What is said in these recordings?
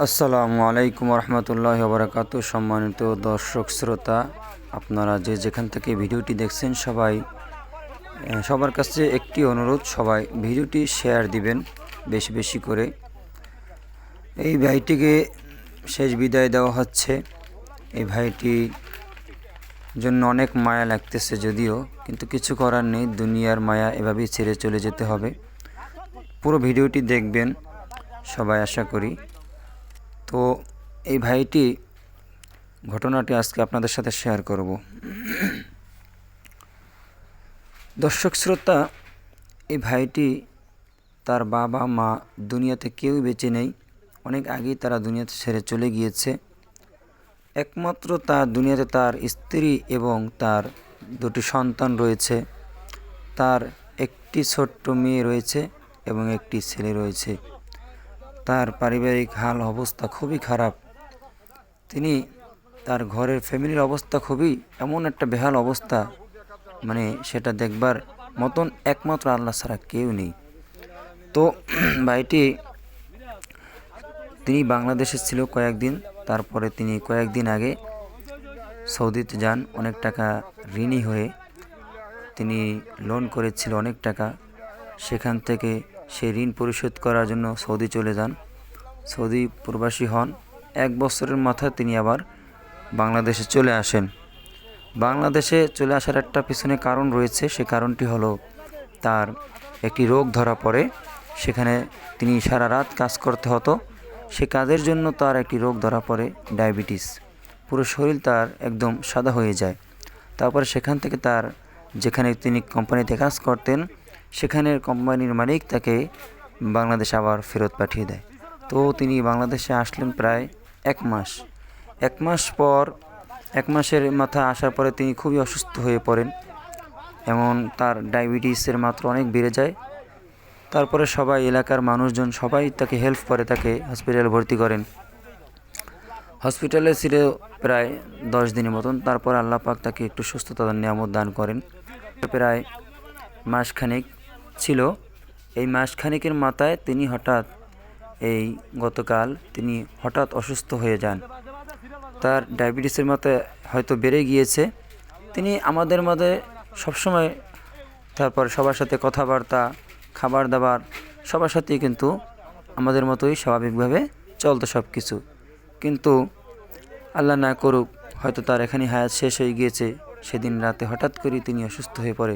আসসালামু আলাইকুম রহমতুল্লাহ বারাকাতু। সম্মানিত দর্শক শ্রোতা, আপনারা যে যেখান থেকে ভিডিওটি দেখছেন সবার কাছে একটি অনুরোধ, সবাই ভিডিওটি শেয়ার দিবেন বেশি বেশি করে। এই ভাইটিকে শেষ বিদায় দেওয়া হচ্ছে। এই ভাইটি জন্য অনেক মায়া লাগতেছে যদিও, কিন্তু কিছু করার নেই, দুনিয়ার মায়া এভাবেই ছেড়ে চলে যেতে হবে। পুরো ভিডিওটি দেখবেন সবাই আশা করি। তো এই ভাইটি ঘটনাটি আজকে আপনাদের সাথে শেয়ার করব। দর্শক শ্রোতা, এই ভাইটি, তার বাবা মা দুনিয়াতে কেউ বেঁচে নেই, অনেক আগেই তারা দুনিয়াতে ছেড়ে চলে গিয়েছে। একমাত্র তার দুনিয়াতে তার স্ত্রী এবং তার দুটি সন্তান রয়েছে। তার একটি ছোট্ট মেয়ে রয়েছে এবং একটি ছেলে রয়েছে। তার পারিবারিক হাল অবস্থা খুবই খারাপ। তার ঘরের ফ্যামিলির অবস্থা খুবই এমন একটা বেহাল অবস্থা, মানে সেটা দেখবার মতন একমাত্র আল্লাহ ছাড়া কেউ নেই। তো ভাইটি তিনি বাংলাদেশে ছিল কয়েকদিন, তারপরে তিনি কয়েকদিন আগে সৌদিতে যান। অনেক টাকা ঋণী হয়ে তিনি লোন করেছিল অনেক টাকা, সেখান থেকে সেই ঋণ পরিশোধ করার জন্য সৌদি চলে যান। সৌদি প্রবাসী হন। 1 বছরের মাথায় তিনি আবার বাংলাদেশে চলে আসেন। বাংলাদেশে চলে আসার একটা পিছনে কারণ রয়েছে। সে কারণটি হলো তার একটি রোগ ধরা পড়ে। সেখানে তিনি সারা রাত কাজ করতে হতো। সে কাজের জন্য তার একটি রোগ ধরা পড়ে, ডায়াবেটিস। পুরো শরীর তার একদম সাদা হয়ে যায়। তারপরে সেখান থেকে তার যেখানে তিনি কোম্পানিতে কাজ করতেন, সেখানের কোম্পানির মালিক তাকে বাংলাদেশে আবার ফেরত পাঠিয়ে দেয়। তো তিনি বাংলাদেশে আসলেন প্রায় 1 মাস। 1 মাস পর, 1 মাসের মাথায় আসার পরে তিনি খুবই অসুস্থ হয়ে পড়েন। এমন তার ডায়াবেটিসের মাত্রা অনেক বেড়ে যায়। তারপরে সবাই, এলাকার মানুষজন সবাই তাকে হেল্প করে, তাকে হসপিটালে ভর্তি করেন। হসপিটালে ছিল প্রায় 10 দিনের মতন। তারপর আল্লাহ পাক তাকে একটু সুস্থতার নিয়ামত দান করেন। প্রায় মাসখানেক ছিল। এই মাসখানেকের মাথায় তিনি গতকাল তিনি হঠাৎ অসুস্থ হয়ে যান। তার ডায়াবেটিসের মাত্রা হয়তো বেড়ে গিয়েছে। তিনি আমাদের মাঝে সবসময়, তারপর সবার সাথে কথাবার্তা, খাবার দাবার সবার সাথেই কিন্তু আমাদের মতোই স্বাভাবিকভাবে চলতো সব কিছু। কিন্তু আল্লাহ না করুক, হয়তো তার এখানে হায়াত শেষ হয়ে গিয়েছে। সেদিন রাতে হঠাৎ করে তিনি অসুস্থ হয়ে পড়ে।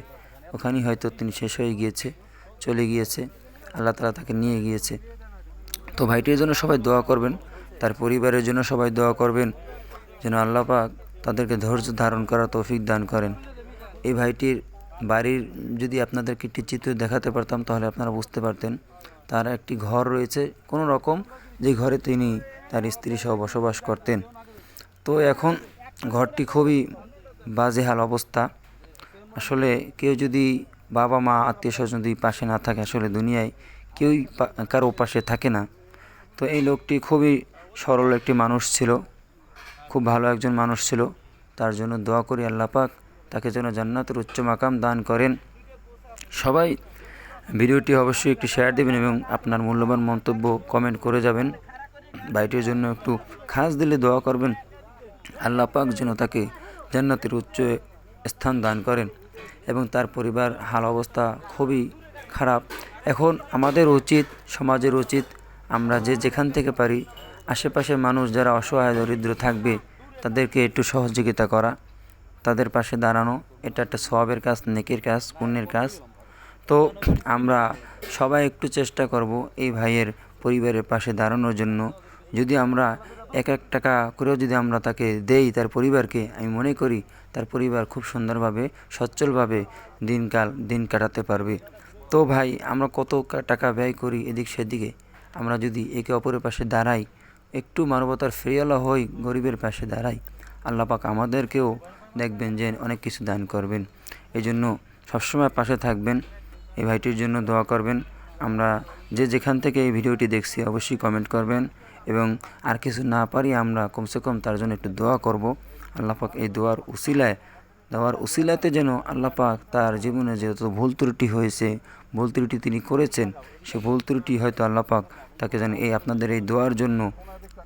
ওখানেই হয়তো তিনি শেষ হয়ে গিয়েছে, চলে গিয়েছে, আল্লাহ তাআলা তাকে নিয়ে গিয়েছে। তো ভাইটির জন্য সবাই দোয়া করবেন, তার পরিবারের জন্য সবাই দোয়া করবেন, যেন আল্লাহ পাক তাদেরকে ধৈর্য ধারণ করার তৌফিক দান করেন। এই ভাইটির বাড়ির যদি আপনাদেরকে একটি চিত্র দেখাতে পারতাম তাহলে আপনারা বুঝতে পারতেন। তার একটি ঘর রয়েছে কোনো রকম, যে ঘরে তিনি তার স্ত্রী সহ বসবাস করতেন। তো এখন ঘরটি খুবই বাজেহাল অবস্থা। আসলে কেউ যদি, বাবা মা আত্মীয় স্বজন যদি পাশে না থাকে, আসলে দুনিয়ায় কেউই কারো পাশে থাকে না। তো এই লোকটি খুবই সরল একটি মানুষ ছিল, খুব ভালো একজন মানুষ ছিল। তার জন্য দোয়া করি আল্লাহ পাক তাকে যেন জান্নাতের উচ্চ মাকাম দান করেন। সবাই ভিডিওটি অবশ্যই একটু শেয়ার দেবেন এবং আপনার মূল্যবান মন্তব্য কমেন্ট করে যাবেন। ভাইটির জন্য একটু খাস দিলে দোয়া করবেন, আল্লাহ পাক যেন তাকে জান্নাতের উচ্চ স্থান দান করেন। এবং তার পরিবার হাল অবস্থা খুবই খারাপ। এখন আমাদের উচিত, সমাজের উচিত, আমরা যে যেখান থেকে পারি আশেপাশের মানুষ যারা অসহায় দরিদ্র থাকবে তাদেরকে একটু সহযোগিতা করা, তাদের পাশে দাঁড়ানো। এটা একটা সওয়াবের কাজ, নেকির কাজ, পুণ্যের কাজ। তো আমরা সবাই একটু চেষ্টা করব এই ভাইয়ের পরিবারের পাশে দাঁড়ানোর জন্য। যদি আমরা 1 টাকা করেও যদি আমরা তাকে দেই, তার পরিবারকে, আমি মনে করি তার পরিবার খুব সুন্দরভাবে, সচ্ছলভাবে দিন কাটাতে পারবে। তো ভাই, আমরা কত টাকা ব্যয় করি এদিক সেদিকে, আমরা যদি একে অপরের পাশে দাঁড়াই, একটু মানবতার ফেরিওয়ালা হই, গরিবের পাশে দাঁড়াই, আল্লাহ পাক আমাদেরকেও দেখবেন যে অনেক কিছু দান করবেন। এই জন্য সবসময় পাশে থাকবেন, এই ভাইটির জন্য দোয়া করবেন। আমরা যে যেখান থেকে এই ভিডিওটি দেখছি অবশ্যই কমেন্ট করবেন, এবং আর কিছু না পারি আমরা কমসে কম তার জন্য একটু দোয়া করব। আল্লাহ পাক এই দেওয়ার উসিলাতে যেন আল্লাহ পাক তার জীবনে যেহেতু ভুল ত্রুটি হয়েছে, ভুল ত্রুটি তিনি করেছেন, সে ভুল ত্রুটি হয়তো আল্লাহ পাক তাকে যেন আপনাদের এই দোয়ার জন্য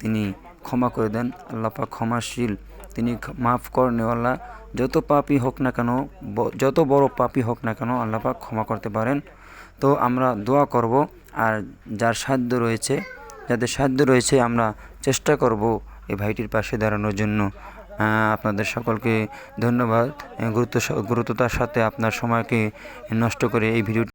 তিনি ক্ষমা করে দেন। আল্লাহ পাক ক্ষমাশীল, তিনি মাফ করনেওয়ালা। যত পাপী হোক না কেন, যত বড় পাপী হোক না কেন, আল্লাহ পাক ক্ষমা করতে পারেন। তো আমরা দোয়া করব, আর যার সাধ্য রয়েছে, যাদের সাধ্য রয়েছে, আমরা চেষ্টা করব এই ভাইটির পাশে দাঁড়ানোর জন্য। আপনাদের সকলকে ধন্যবাদ। গুরুত্বতার সাথে আপনার সময়কে নষ্ট করে এই ভিডিও